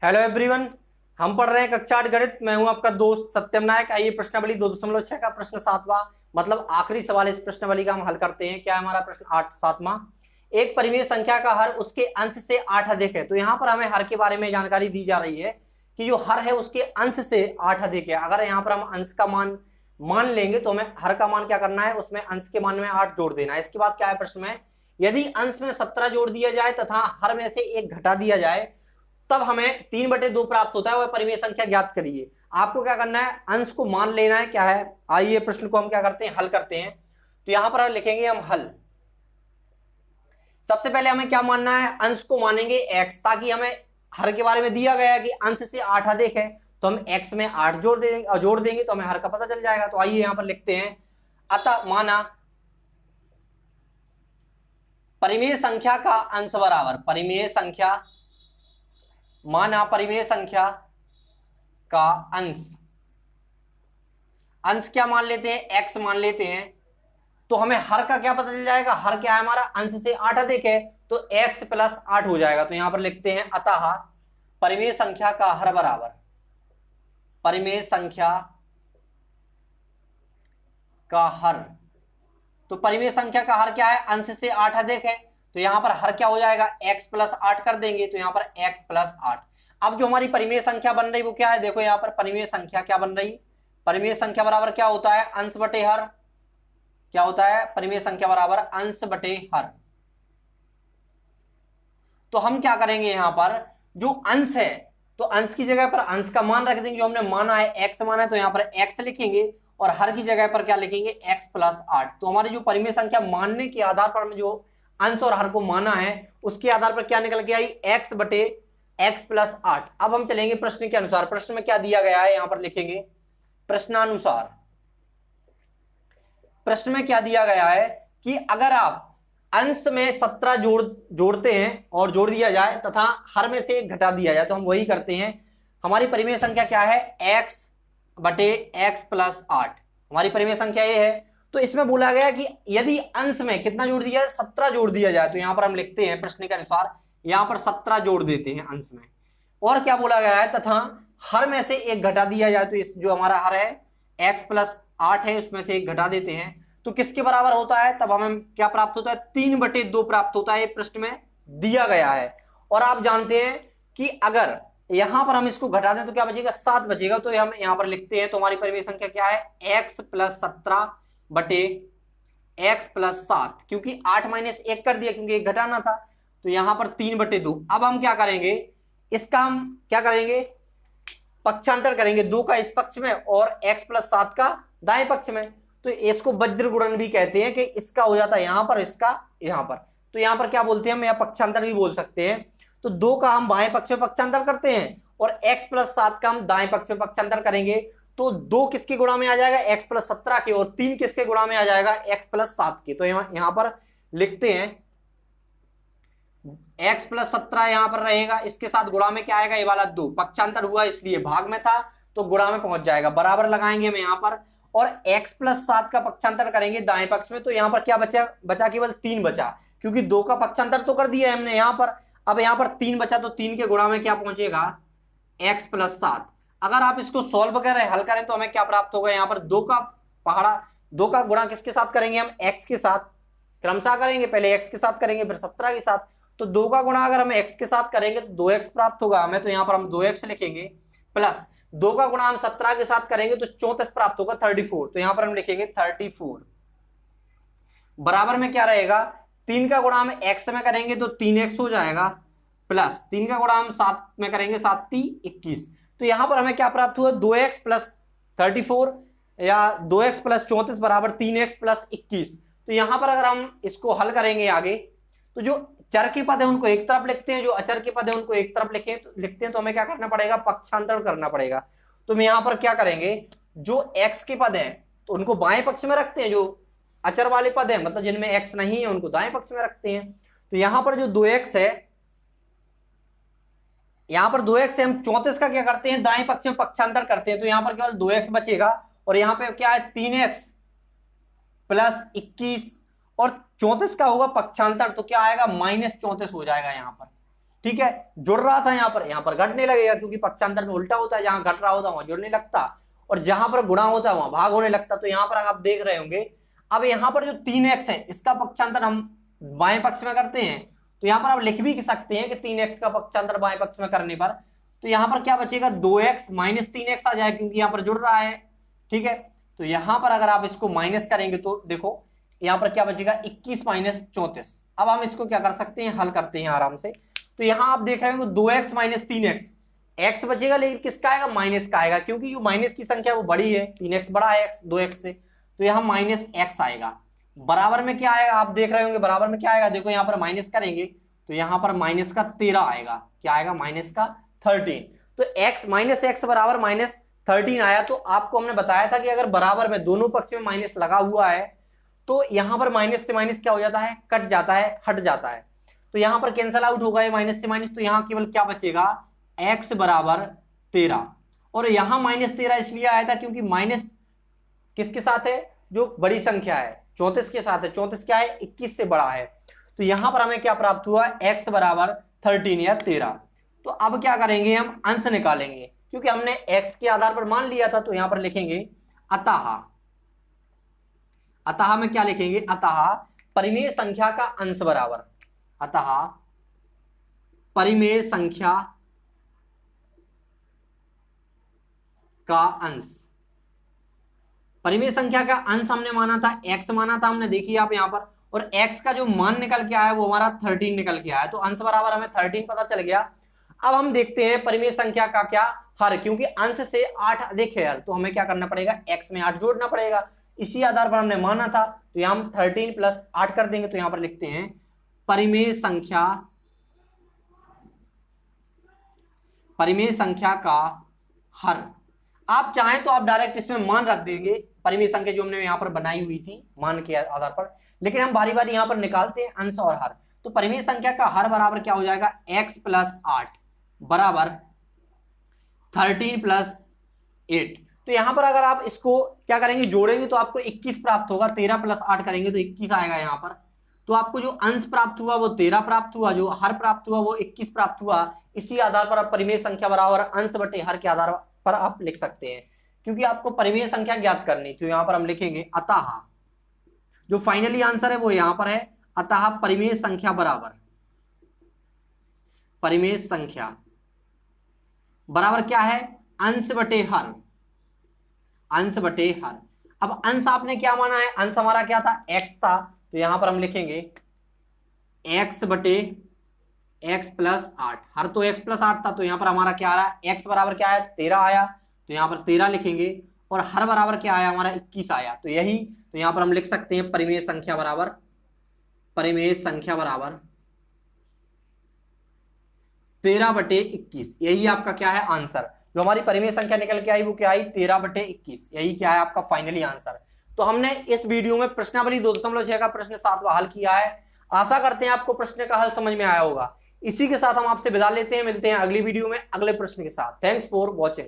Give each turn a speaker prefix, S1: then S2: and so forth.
S1: Hello everyone, हम पढ़ रहे हैं कक्षा 8 गणित। मैं हूं आपका दोस्त सत्यम नायक। आइए प्रश्नावली 2.6 का प्रश्न 7वां मतलब आखिरी सवाल इस प्रश्नावली का हम हल करते हैं। क्या है हमारा प्रश्न 7वां। एक परिमेय संख्या का हर उसके अंश से 8 अधिक है। तो यहाँ पर हमें हर के बारे में जानकारी दी जा रही है कि जो हर है उसके अंश से 8 अधिक है। अगर यहाँ पर हम अंश का मान लेंगे तो हमें हर का मान क्या करना है, उसमें अंश के मान में 8 जोड़ देना है। इसके बाद क्या है प्रश्न में, यदि अंश में 17 जोड़ दिया जाए तथा हर में से 1 घटा दिया जाए तब हमें 3/2 प्राप्त होता है। वह परिमेय संख्या ज्ञात करिए। आपको क्या करना है, अंश को मान लेना है। क्या है, आइए प्रश्न को हम क्या करते हैं, हल करते हैं। तो यहां पर लिखेंगे हम हल। सबसे पहले हमें क्या मानना है, अंश को मानेंगे x, ताकि हमें हर के बारे में दिया गया है कि अंश से 8 अधिक है तो हम x में 8 जोड़ देंगे तो हमें हर का पता चल जाएगा। तो आइए यहां पर लिखते हैं, अतः माना परिमेय संख्या का अंश बराबर परिमेय संख्या का अंश क्या मान लेते हैं, x मान लेते हैं। तो हमें हर का क्या पता चल जाएगा, हर क्या है हमारा, अंश से 8 अधिक है तो x + 8 हो जाएगा। तो यहां पर लिखते हैं, अतः परिमेय संख्या का हर बराबर परिमेय संख्या का हर। तो परिमेय संख्या का हर क्या है, अंश से 8 अधिक है। तो यहां पर हर क्या हो जाएगा, x + 8 कर देंगे तो यहां पर x + 8। अब जो हमारी परिमेय संख्या बन रही वो क्या है, देखो यहां पर परिमेय संख्या क्या बन रही, परिमेय संख्या बराबर क्या होता है, अंश बटे हर। क्या होता है, परिमेय संख्या बराबर अंश बटे हर। तो हम क्या करेंगे, यहां पर जो अंश है तो अंश की जगह पर अंश का मान रख देंगे। जो हमने माना है x माना है तो यहां पर x लिखेंगे और हर की जगह पर क्या लिखेंगे, x + 8। तो हमारी जो परिमेय संख्या मानने के आधार पर हमने जो अंश और हर को माना है उसके आधार पर क्या निकल के आई, x बटे x + 8। अब हम चलेंगे प्रश्न के अनुसार। प्रश्न में क्या दिया गया है, यहां पर लिखेंगे प्रश्नानुसार। प्रश्न में क्या दिया गया है कि अगर आप अंश में 17 जोड़ते हैं और जोड़ दिया जाए तथा हर में से 1 घटा दिया जाए तो हम वही करते हैं। हमारी परिमेय संख्या क्या है, x बटे x + 8 हमारी परिमेय संख्या ये है। तो इसमें बोला गया कि यदि अंश में कितना जोड़ दिया जाए, 17 जोड़ दिया जाए। तो यहां पर हम लिखते हैं प्रश्न के अनुसार, यहां पर 17 जोड़ देते हैं अंश में। और क्या बोला गया है, तथा हर में से 1 घटा दिया जाए। तो इस जो हमारा हर है x + 8 है उसमें से 1 घटा देते हैं तो किसके बराबर होता है, तब हमें क्या प्राप्त होता है, 3/2 प्राप्त होता है। ये प्रश्न में दिया गया है। और आप जानते हैं कि अगर यहां पर हम इसको घटा दें तो क्या बचेगा, 7 बचेगा। तो हम यहां पर लिखते हैं, तो हमारी परिमेय संख्या क्या है, x + 17 बटे x + 7, क्योंकि 8 - 1 कर दिया क्योंकि 1 घटाना था। तो यहां पर 3/2। अब हम क्या करेंगे, इसका हम क्या करेंगे, पक्षांतर करेंगे, 2 का इस पक्ष में और x + 7 का दाएं पक्ष में। तो इसको वज्र गुणन भी कहते हैं कि इसका हो जाता है यहां पर, इसका यहां पर। तो यहां पर क्या बोलते हैं हम, यहां पक्षांतर भी बोल सकते हैं। तो 2 का हम बाएं पक्ष में पक्षांतर करते हैं और x + 7 का हम दाएं पक्ष में पक्षांतर करेंगे। तो 2 किसके गुणा में आ जाएगा, x + 17 के, और 3 किसके गुणा में आ जाएगा, x + 7 के। तो यहां पर लिखते हैं x + 17 यहां पर रहेगा, इसके साथ गुणा में क्या आएगा, ये वाला 2, पक्षांतर हुआ इसलिए भाग में था तो गुणा में पहुंच जाएगा। बराबर लगाएंगे हम यहां पर और x + 7 का पक्षांतर करेंगे दाएं पक्ष में। तो यहां पर क्या बचा केवल 3 बचा, क्योंकि 2 का पक्षांतर तो कर दिया है हमने यहां पर। अब यहां पर 3 बचा तो 3 के गुणा में क्या पहुंचेगा, x + 7। अगर आप इसको सॉल्व करें, हल करें तो हमें क्या प्राप्त होगा, यहां पर 2 का गुणा किसके साथ करेंगे हम, x के साथ क्रमशः करेंगे। पहले x के साथ करेंगे फिर 17 के साथ। तो 2 का गुणा अगर हम x के साथ करेंगे तो 2x प्राप्त होगा हमें। तो यहां पर हम 2x लिखेंगे, प्लस 2 का गुणा हम 17 के साथ करेंगे तो 34 प्राप्त होगा, 34। तो यहां पर हम लिखेंगे 34। बराबर में क्या रहेगा, 3 का गुणा हम x में करेंगे तो 3x हो जाएगा, प्लस 3 का गुणा हम 7 में करेंगे, 7 × 3 = 21। तो यहां पर हमें क्या प्राप्त हुआ, 2x + 34 या 2x + 34 बराबर 3x + 21। तो यहां पर अगर हम इसको हल करेंगे आगे, तो जो चर के पद है उनको एक तरफ लिखते हैं, जो अचर के पद है उनको एक तरफ लिखते हैं। तो हमें क्या करना पड़ेगा, पक्षांतर करना पड़ेगा। तो हम यहां पर क्या करेंगे, जो x के पद है तो उनको बाएं पक्ष में रखते हैं, जो अचर वाले पद है मतलब जिनमें x नहीं है उनको दाएं पक्ष में रखते हैं। तो यहां पर जो 2x है, यहां पर 2x से हम 34 का क्या करते हैं, दाएं पक्ष में पक्षांतर करते हैं। तो यहां पर केवल 2x बचेगा और यहां पे क्या है, 3x + 21 और 34 का होगा पक्षांतर तो क्या आएगा, -34 हो जाएगा यहां पर। ठीक है, जुड़ रहा था यहाँ पर घटने लगेगा, क्योंकि पक्षांतर में उल्टा होता है, जहां घट रहा होता है वहां जुड़ने लगता, और जहां पर गुणा होता है वहां भाग होने लगता। तो यहाँ पर आप देख रहे होंगे, अब यहाँ पर जो 3x है इसका पक्षांतर हम बाएं पक्ष में करते हैं, तो यहाँ पर आप लिख भी सकते हैं कि 3x का पक्षांतर बाएं पक्ष में करने पर, तो यहाँ पर क्या बचेगा, 2x माइनस 3x आ जाए, क्योंकि यहाँ पर जुड़ रहा है। ठीक है, तो यहाँ पर अगर आप इसको माइनस करेंगे तो देखो यहाँ पर क्या बचेगा, 21 माइनस 34। अब हम इसको क्या कर सकते हैं, हल करते हैं आराम से। तो यहाँ आप देख रहे हो 2x माइनस 3x, x बचेगा लेकिन किसका आएगा, माइनस का आएगा, क्योंकि जो माइनस की संख्या वो बड़ी है, 3x बड़ा है 2x से, तो यहाँ माइनस x आएगा। बराबर में क्या आएगा, आप देख रहे होंगे बराबर में क्या आएगा, देखो यहाँ पर माइनस करेंगे तो यहाँ पर माइनस का 13 आएगा, क्या आएगा, माइनस का 13। तो x माइनस एक्स बराबर माइनस 13 आया। तो आपको हमने बताया था कि अगर बराबर में दोनों पक्ष में माइनस लगा हुआ है तो यहाँ पर माइनस से माइनस क्या हो जाता है, कट जाता है, हट जाता है। तो यहाँ पर कैंसल आउट होगा माइनस से माइनस, तो यहाँ केवल क्या बचेगा, x बराबर 13। और यहाँ माइनस 13 इसलिए आया था क्योंकि माइनस किसके साथ है, जो बड़ी संख्या है 34 के साथ है, 34 क्या है, 21 से बड़ा है। तो यहाँ पर हमें क्या प्राप्त हुआ, x बराबर 13 या 13। तो अब क्या करेंगे, हम अंश निकालेंगे, क्योंकि हमने x के आधार पर मान लिया था। तो यहाँ पर लिखेंगे अतः, अतः में क्या लिखेंगे, अतः परिमेय संख्या का अंश बराबर, अतः परिमेय संख्या का अंश, परिमेय संख्या का अंश हमने माना था, x माना था हमने, देखिए आप यहाँ पर, और x का जो मान निकल के आया वो हमारा 13 निकल के आया, तो अंश बराबर हमें 13 पता चल गया। अब हम देखते हैं परिमेय संख्या का क्या हर, क्योंकि अंश से 8 अधिक है हर, तो हमें क्या करना पड़ेगा, x में 8 जोड़ना पड़ेगा, इसी आधार पर हमने माना था। तो यहाँ हम 13 प्लस 8 कर देंगे, तो यहाँ पर लिखते हैं परिमेय संख्या, परिमेय संख्या का हर। आप चाहें तो आप डायरेक्ट इसमें मान रख देंगे, परिमेय संख्या जो हमने यहाँ पर बनाई हुई थी मान के आधार पर, लेकिन हम बारी बारी यहाँ पर निकालते हैं अंश और हर। तो परिमेय संख्या का हर बराबर क्या हो जाएगा, x प्लस 8 बराबर 13 प्लस 8। तो यहाँ पर अगर आप इसको क्या करेंगे, जोड़ेंगे तो आपको 21 प्राप्त होगा, 13 प्लस 8 करेंगे तो 21 आएगा यहाँ पर। तो आपको जो अंश प्राप्त हुआ वो 13 प्राप्त हुआ, जो हर प्राप्त हुआ वो 21 प्राप्त हुआ। इसी आधार पर आप परिमेय संख्या बराबर अंश बटे हर के आधार पर आप लिख सकते हैं, क्योंकि आपको परिमेय संख्या ज्ञात करनी। तो यहाँ पर हम लिखेंगे अतः, जो फाइनली आंसर है वो यहाँ पर है, अतः परिमेय संख्या बराबर, परिमेय संख्या बराबर क्या है, अंश बटे हर, अंश बटे हर। अब अंश आपने क्या माना है, अंश हमारा क्या था, x था, तो यहां पर हम लिखेंगे x बटे x प्लस 8, हर तो x प्लस 8 था, तो यहां पर हमारा क्या आ रहा है, x बराबर क्या है, 13 आया, तो यहां पर 13 लिखेंगे, और हर बराबर क्या आया हमारा, 21 आया। तो यही, तो यहां पर हम लिख सकते हैं परिमेय संख्या बराबर, परिमेय संख्या बराबर 13 बटे 21। यही आपका क्या है आंसर, जो हमारी परिमेय संख्या निकल के आई वो क्या आई, 13 बटे 21। यही क्या है आपका फाइनली आंसर। तो हमने इस वीडियो में प्रश्नावली 2.6 का प्रश्न 7वां हल किया है। आशा करते हैं आपको प्रश्न का हल समझ में आया होगा। इसी के साथ हम आपसे विदा लेते हैं, मिलते हैं अगली वीडियो में अगले प्रश्न के साथ। Thanks for watching.